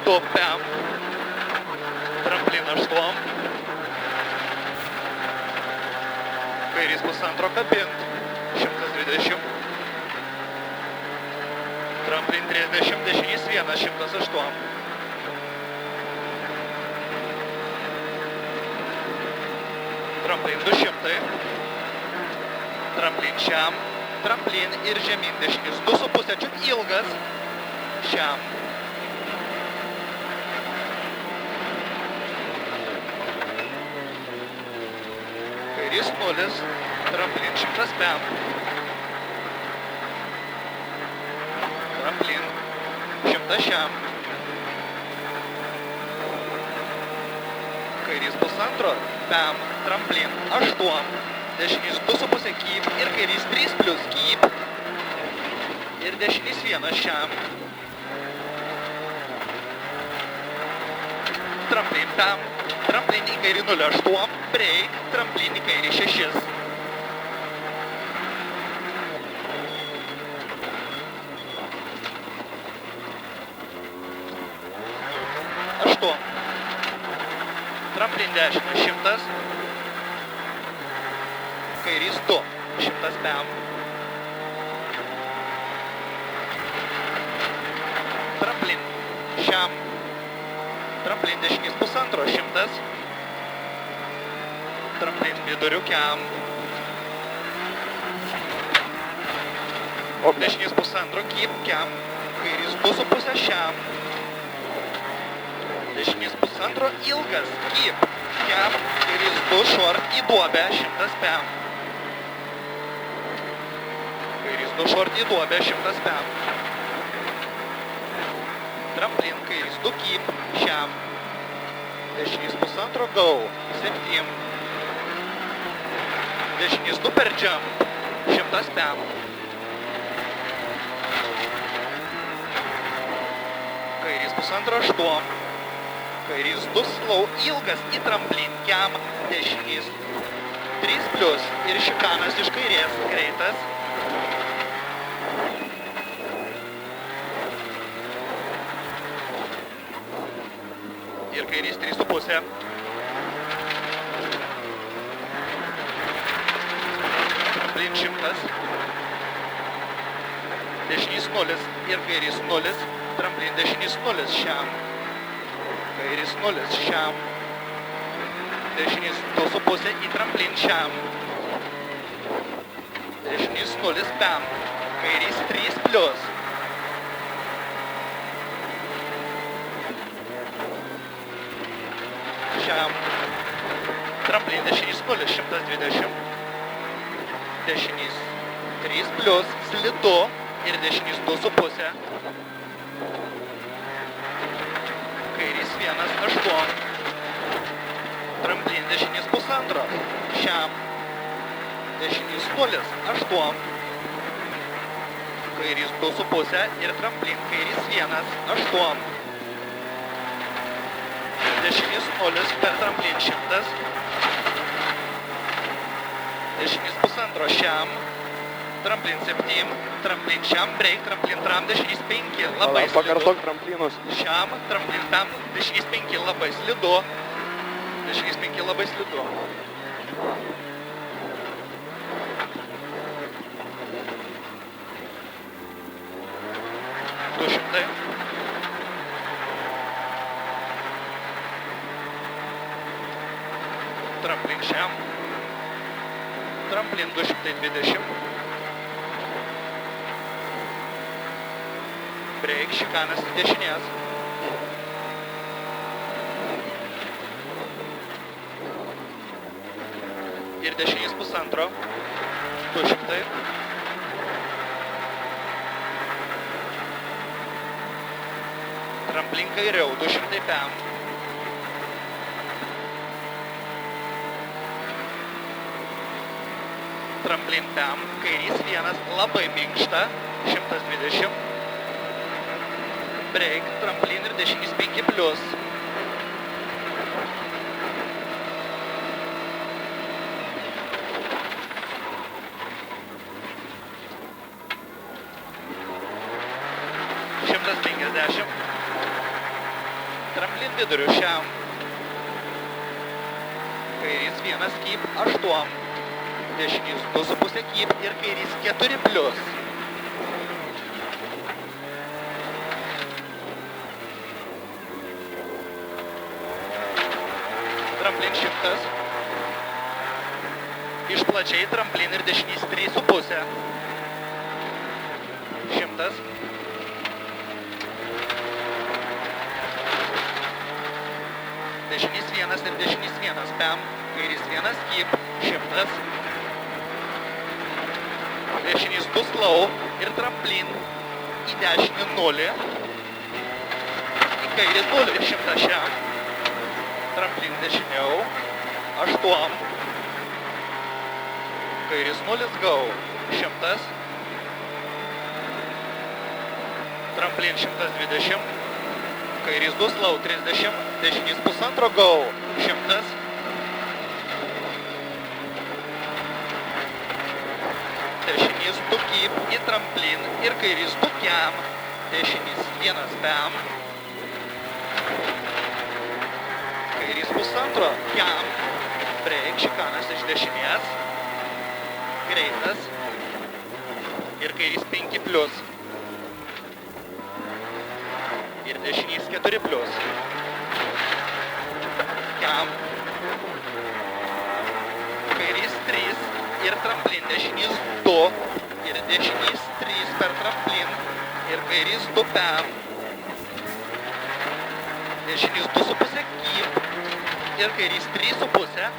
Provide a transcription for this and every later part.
slidu 5. Tramplin 8. Kairys pusantro kabint. 120. Tramplin 30, dešinys 1, 108. Tramplin 200. Tramplin šiam. Tramplin ir žemyn dešinys 2,5 čiut ilgas. Šiam. Kairys 0. Tramplin 105. Tramplin 100 šiam. Kairys pusantro 5. Tramplin 8. Dešinys 2,5 keep ir kairys 3 plus keep. Ir dešinys 1 šiam. Tramplin 5. Tramplin į kairį 0,8. Break. Tramplin į kairį 6. Tramplin 10, 100. Kairys 2, 105. Tramplin šiam. Tramplin dešinys pusantro 100. Tramplin viduriukiam. Dešinys pusantro keep kiam. Kairys 2,5 šiam. Dešinys pusantro ilgas keep kiam. Kairys 2 short į duobę 105. Kairys 2 short į duobę 105. Tramplin kairys 2 keep šiam. Dešinys pusantro go 7. Dešinys 2 per jump 105. Kairys pusantro 8. Kairys 2 slow ilgas į tramplin kiam. Dešinys 3 plus ir šikanas iš kairės greitas. Ir kairys 3,5. Tramplin 100. Dešinys 0 ir kairys 0. Tramplin dešinys 0 šiam. Kairys 0 šiam. Dešinys 2,5 į tramplin šiam. Dešinys 0 5. Kairys 3 plus. Šiam. Tramplin dešinys 0, 120. Dešinys 3 plus, slidu ir dešinys 2,5. Kairys 1, 8. Tramplin dešinys pusantro. Šiam. Dešinys 0, 8. Kairys 2,5 ir tramplin kairys 1, 8. Dešinys 0 per tramplin 100. Dešinys pusantro šiam. Tramplin 7. Tramplin šiam break. Tramplin tram dešinys 5. Labai slidu. Pakartok tramplinus. Šiam. Tramplin tam dešinys 5. Labai slidu. Dešinys 5 labai slidu. Tramplin šiam. Tramplin 220. Break, šikanas į dešinės. Ir dešinys pusantro. 200. Tramplin kairiau, 205. Tramplin 5, kairys 1, labai minkšta, 120. Break, tramplin ir dešinys 5 plus. Tramplin viduriu šiam. Kairys 1 keep 8. Dešinys 2,5 keep ir kairys 4 plius. Tramplin 100. Išplačiai tramplin ir dešinys 3,5. 100. Dešinys 1 ir dešinys 1. Pem. Kairys 1 keep 100. Dešinys 2 slow ir tramplin į dešinį 0. Į kairį 0 ir 100 šiam. Tramplin dešiniau 8. Kairys 0 go 100. Tramplin 120. Kairys 2 slow 30. Dešinys 1,5 go 100. Dešinys 2 keep į tramplin ir kairys 2 kiam. Dešinys 1 pem. Kairys 1,5 kiam. Break, šikanas iš dešinės. Greitas. Ir kairys 5 plius. Ir dešinys 4 plius. Kiam. Kairys 3 ir tramplin dešinys 2. Ir dešinys 3 per tramplin. Ir kairys 2 pem. Dešinys 2,5 keep. Ir kairys 3,5.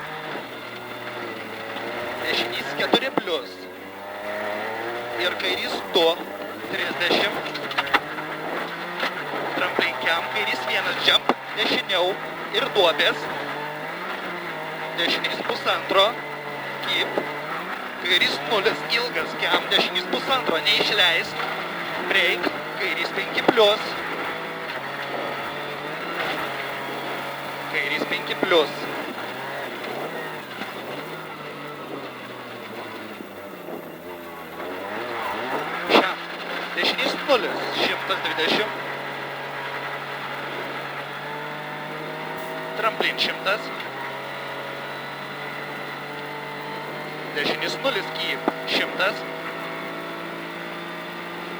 Dešinys 4 plius. Ir kairys 2. 30. Tramplin kiam. Kairys 1 jump. Dešiniau. Ir duobės. Dešinys 1,5. Keep. Kairys 0 ilgas kiam. Dešinys 1,5. Neišleist. Break. Kairys 5 plius. Kairys 5 plius. Šiam. Dešinys 0. 120. Tramplin 100. Dešinys 0 keep 100.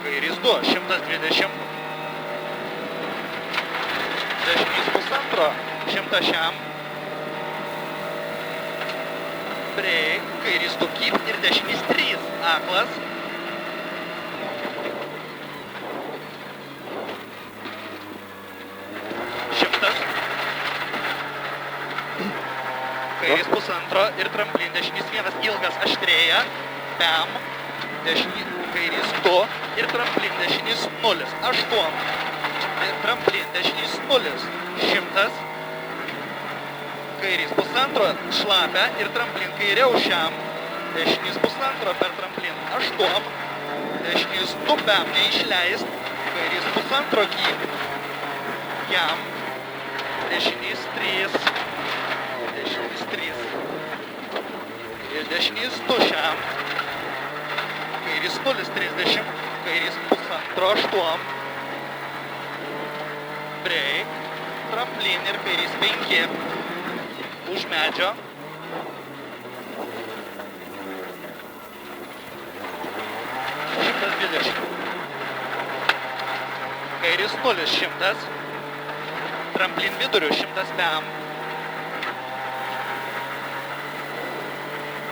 Kairys 2 120. Dešinys 1,5 100 šiam. Break. Kairys 2 keep ir dešinys 3 aklas. Kairys 1,5 ir tramplin dešinys 1 ilgas aštrėja. Pem. Kairys 2 ir tramplin dešinys 0. 8. Tramplin dešinys 0. 100. Kairys 1,5 šlapia ir tramplin kairiau šiam. Dešinys 1,5 per tramplin 8. Dešinys 2 pem neišleist. Kairys 1,5 keep. Kiam. Dešinys 3. Dešinys 3. Ir dešinys 2 šiam. Kairys 0 30. Kairys 1,5 8. Break. Tramplin ir kairys 5. Už medžio. Kairys 0 100. Tramplin viduriu 100 pem.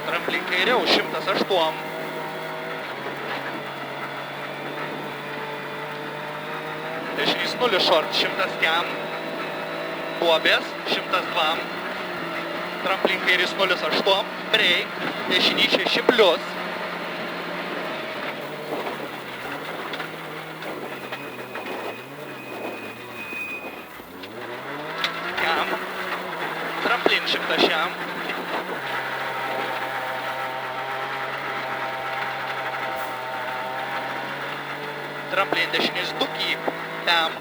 Tramplin kairiau 108. Dešinys 0 short 100 kiam. Duobės 102. Tramplin kairys 0,8. Break. Dešinys 6 plius. Kiam. Tramplin 100 šiam. Tramplin dešinys 2 keep. Pem.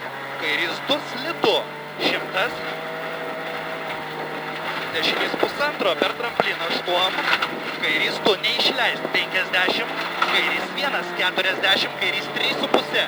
Kairys 2 slidu. 100. Dešinys 1,5 per tramplin 8. Kairys 2 neišleist 50. Kairys 1 40. Kairys 3,5.